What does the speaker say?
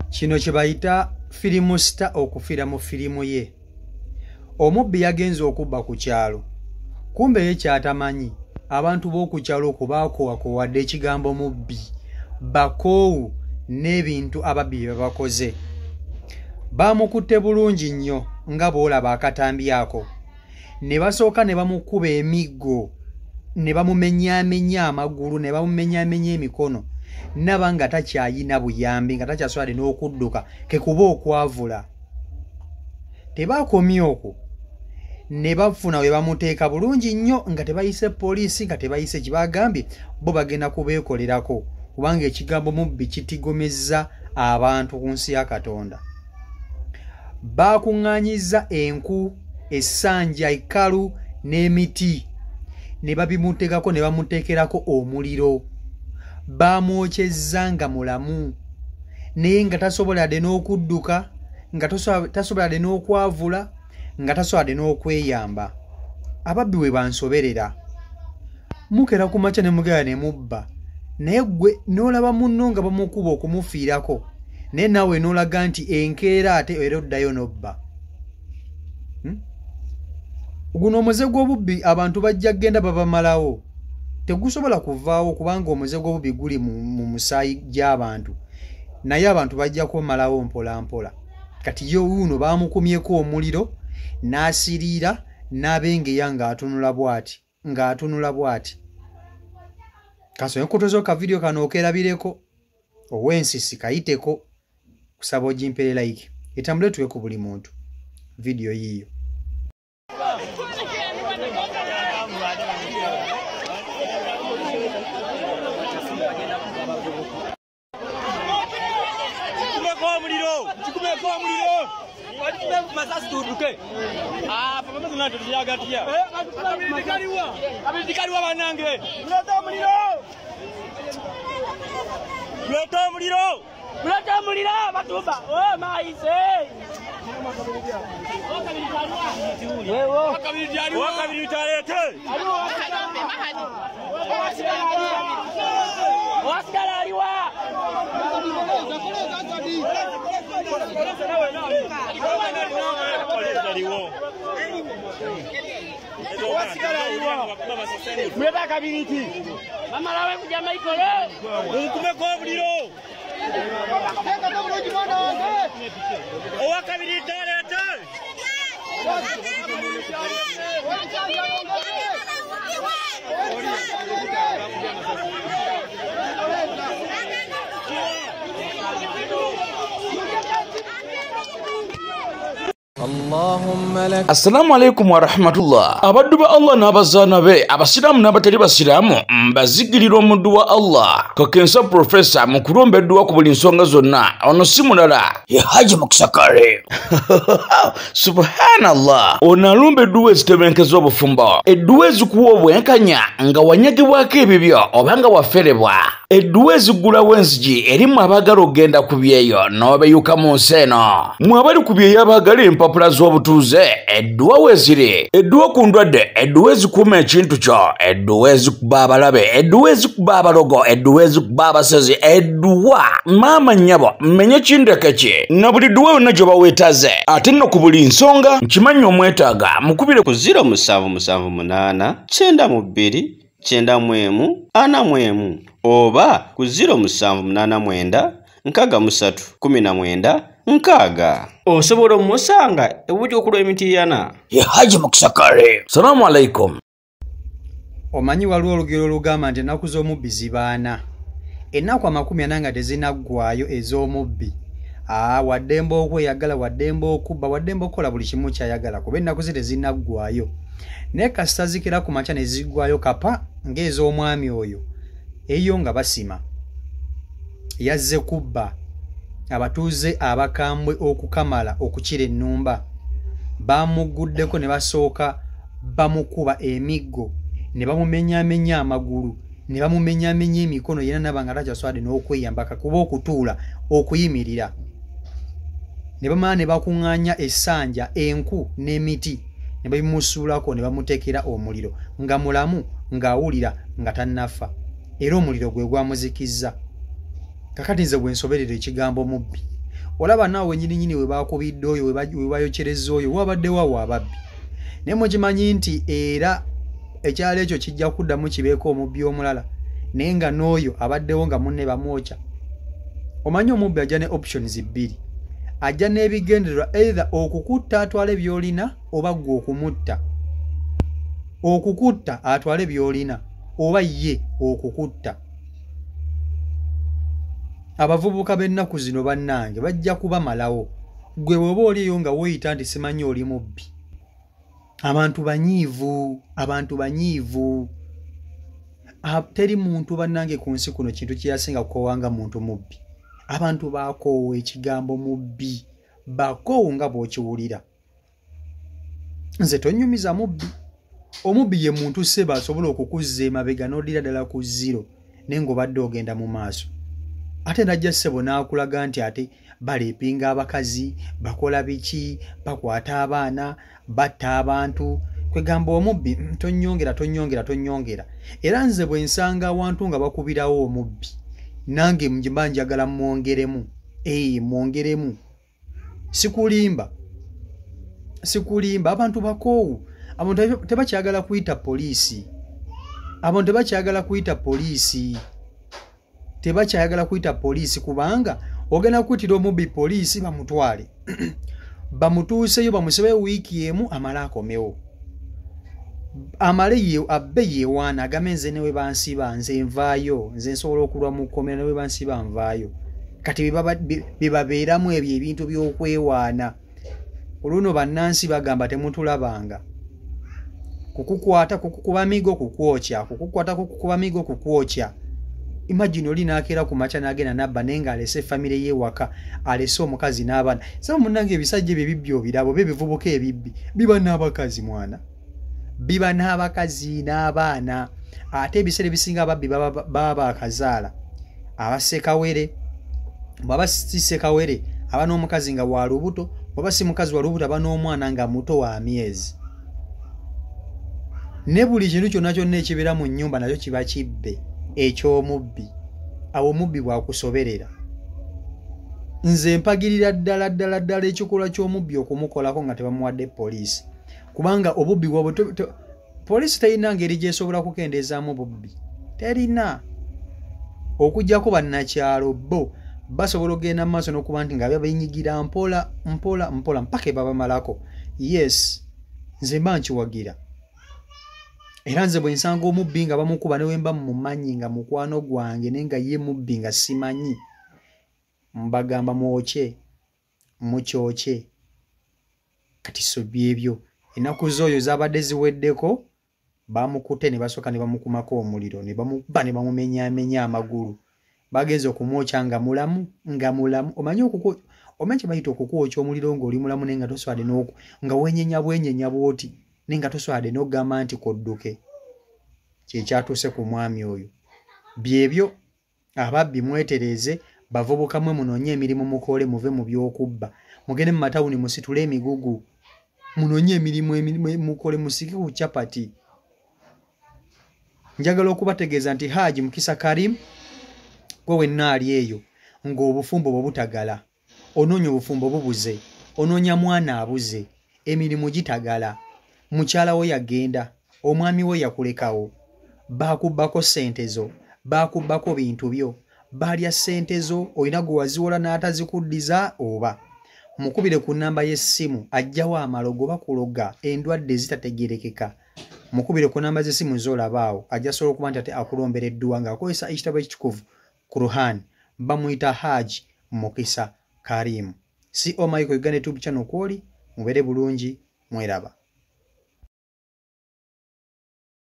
Kino kye bayita firimu star okufira mu firimu ye. Omubbi yagenze okubba ku kyalo. Kumbe ye kyatamanyi abantu b'oku kyalo okubaakowakowadde ekigambo mubbi bakoowu n'ebintu ababbi bye bakoze. Baamukutte bulungi nnyo nga bw'olaba akatambi ako. Ne basooka ne bamukuba emiggo, ne bamumenyaamenya amagulu, ne bamumenyaamenya emikono, naba nga takyayina buyambi, nga takyasobola n'okudduka ke kuba okwavula. Tebaakomye okwo, ne bafuna we bamuteeka bulungi nnyo nga tebayise poliisi, nga tebayise kibagambye, bo bagenda kubeekolerako kubanga ekigambo mubbi kitigomezza abantu ku nsi ya Katonda. Baakuŋŋaanyizza enku, essanja, ekkalu n'emiti, ne babimutegako ne bamuteekerako omuliro. Baamwokyezza nga mulamu naye nga tasobola de n'okudduka, nga tasobola de n'okwavula, nga tasobola de n'okweyamba. Ababbi we bansoberera. Mukera ku makya ne mugera ne mubba, naye ggwe n'olaba munno nga bamukuba okumufiirako, naye naawe n'olaga nti enkeera ate era oddayo n'obba. Guno omuze gw'obubbi abantu bajja genda babamalawo. Tegusobola kuvaawo kubanga omuze gw'obubbi guli mu musaayi gy'abantu, naye abantu bajja kumalawo mpola mpola. Kati yo uno baamukumyeko omuliro n'asiriira n'abengeya ng'atunula bw'ati. Kaso enkotozo ka video kano okerabireko ow'ensisi kayiteko kusaba ogimpere like etambule tuwe ku buli muntu video yiyo. Muleta kabiriti. Mama lawe kuja Michael. Kumeko buliro. Teka taburo jimana wange. Owa kabiriti lete. Assalamu alaikum wa rahmatullah. Abaddu ba Allah n'abazaana be, abasiraamu n'abatali basiraamu, mbazigirira omuddu wa Allah Kakensa Professor mu kulomba edduwa ku buli nsonga zonna. Ono si mulala ye Haji Mukusakale. Subhanallah. Ono alumba edduwa ezitebenkeza obufumbo, edduwa ezikuwa obwenkanya nga wanyagibwako ebibyo oba nga waferebwa, edduwa ezigulawo enzigi erimu abaagala ogenda ku byeyo n'obeyuka mu nsi eno. Mwe abali ku byeyo abaagala empapula z'obutuuze, edduwa weeziri, edduwa ku ndwadde, edduwa ezikuuma ekintu kyo, edduwa ezikuba abalabe, edduwa ezikuba abalogo, edduwa ezikuba abasezi, edduwa maama nnyabo mmenye kindeke ki na buli dduwa yonna gye baweetaze. Ate nno ku buli nsonga nkimanyi omwetaaga mukubire ku 0778 92 91 oba ku 0789 63 19 nkaaga. Osobola omusanga ebuuti okulwa emitiyana ye Haji Mukusakale. Salamu alaikum. Omanyi waliwo olugero olugamba nti ennaku z'omubbi zibaana. Ennaku 40 nga tezinaggwaayo ez'omubbi. Waddembe okweyagala, waddembe okubba, waddembe okukola buli kimu kyayagala kuba ennaku ze tezinaggwaayo. Naye kasita zikira ku makya ne ziggwayo kapa ng'ez'omwami oyo eyo nga basima. Yazze kubba abatuuze abakambwe okukamala okukira ennumba. Bamuguddeko ne basooka bamukuba emiggo, ne bamumenyaamenya amagulu, ne bamumenyaamenya emikono, yenna naba nga takyasobola n'okweyambaka kuba okutuula okuyimirira. Ne bamala ne bakuŋŋaanya essanja, enku n'emiti, ne babimusuulako ne bamuteekera omuliro nga mulamu, ng'awulira nga tannafa, era omuliro gwe gwamuzikizza. Kakati nze bwe nsoberera ekigambo mubbi, olaba naawe nyini we baakubidde oyo we bayokyereza oyo wabadde wawo ababbi naye mukimanyi nti era ekyalo ekyo kijja kuddamu kibeeko omubbi omulala naye nga n'oyo abaddewo nga munne bamwokya. Omanyi omubbi ajja ne options bbiri, ajja n'ebigendererwa either okukutta atwale by'olina oba ggwe okumutta. Okukutta atwale by'olina oba ye okukutta. Abavubuka b'ennaku zino bannange bajja kuba malawo. Gwe bw'oba oliyo nga weeyita nti simanyi oli mubbi. Abantu banyiivu. Teri muntu bannange ku nsi kuno kintu kyasinga kukowanga muntu mubbi. Abantu baakoowa ekigambo mubbi. Baakoowa nga bw'okiwulira. Nze tonnyumiza mubbi. Omubbi ye muntu sseba asobola okukuzza emabega n'oddira ddala ku zero naye ng'obadde ogenda mu maaso. Ate najja ssebo n'akulaga nti ate baleepinga abakazi, bakola biki, bakwata abaana, batta abantu. Kwegamba omubbi tonnyongera. Era nze bwe nsanga awantu nga bakubirawo omubbi, nange mba njagala mwongeremu. Mwongeremu. Sikulimba. Abantu bakoowu. Abantu tebakyagala kuyita poliisi. Tebakyagala kuyita poliisi kubanga ogenda kuyitira omubbi poliisi bamutwale. Bamutuuseyo bamusibe wiiki emu amala akomewo. Amale abbe yeewaana agame nze newe bansiba nze nvaayo nze nsobola okulwa mu kkomera newe bansiba nvaayo. Kati bibabeeramu ebyo ebintu by'okwewaana. Oluno bannansi bagamba temutulabanga. Kukukwata kukukuba migo kukwokya. Imagine oli nakeera ku makya n'agenda n'abba naye ng'alese famire ye waka, alese omukazi n'abaana. Saba munnange ebisajja ebyo ebibbi obirabo bivubuka ebibbi biba n'abakazi mwana. Biba n'abakazi n'abaana. Ate ebiseera ebisinga ababbi baba bakazaala. Abasekawere baba si sekawere aba n'omukazi nga wa lubuto, baba si mukazi wa lubuto aba n'omwana nga muto wa myezi. Ne buli kintu kyonna ekibeera mu nnyumba nakyo kiba kibbe eky'omubbi. Awo omubbi bwakusoberera. Nze mpagirira ddala ekikolwa ky'omubbi okumukolako nga tebamuwadde poliisi. Kubanga obubbi bwabwe poliisi terina ngeri gy'esobola kukendeezaamu obubbi. Terina. Okuggyako bannakyalo bo basobola okugenda mu maaso n'okuba nti nga benyigira mpola mpaka ebabamalako. Yes, nze mba nkiwagira. Era nze bwe nsanga omubbi nga bamukuba ne wemba mumanyi nga mukwano gwange naye nga ye mubbi nga simanyi, mbagamba mukyokye. Kati so byebyo ennaku z'oyo zabadde ziweddeko, bamukutte ne basooka ne bamukumako omuliro ne bamukuba ne bamumenyaamenya amagulu. Bagenze okumwokya nga mulamu. Omanyi kye bayita okukwokya omuliro ng'oli mulamu naye nga toswadde nga wennyenya bwoti naye nga toswadde n'okugamba nti kodduke. Kyekyatuuse ku mwami oyo. Byebyo ababbi mwetereeze, bavubuka mwe munoonye emirimu mukole, muve mu by'okubba. Mugende mu matawuni musitule emigugu. Munoonye emirimu mukole, musike ku capati. Njagala okubategeeza nti Haji Mukisa Karim gwe wenna ali eyo ng'obufumbo bwe butagala. Onoonya obufumbo bubuze. Onoonya mwana abuze. Emirimu gitagala. Mukyala wo yagenda. Omwami wo yakulekawo. Baakubbako ssente zo. Baakubbako bintu byo. Baalya ssente zo olina gwe waziwola n'atazikuddiza oba. Mukubire ku nnamba y'essimu ajjawo amalogo bakuloga endwadde zitategerekeka. Mukubire ku nnamba z'essimu z'olabaawo ajja sobola okuba nti ate akulombera edduwa ng'akozesa ekitabo ekitukuvu Quran. Bamuyita Haji Mukisa Karim. Si Omaico Uganda YouTube channel kwoli mubeere bulungi mweraba.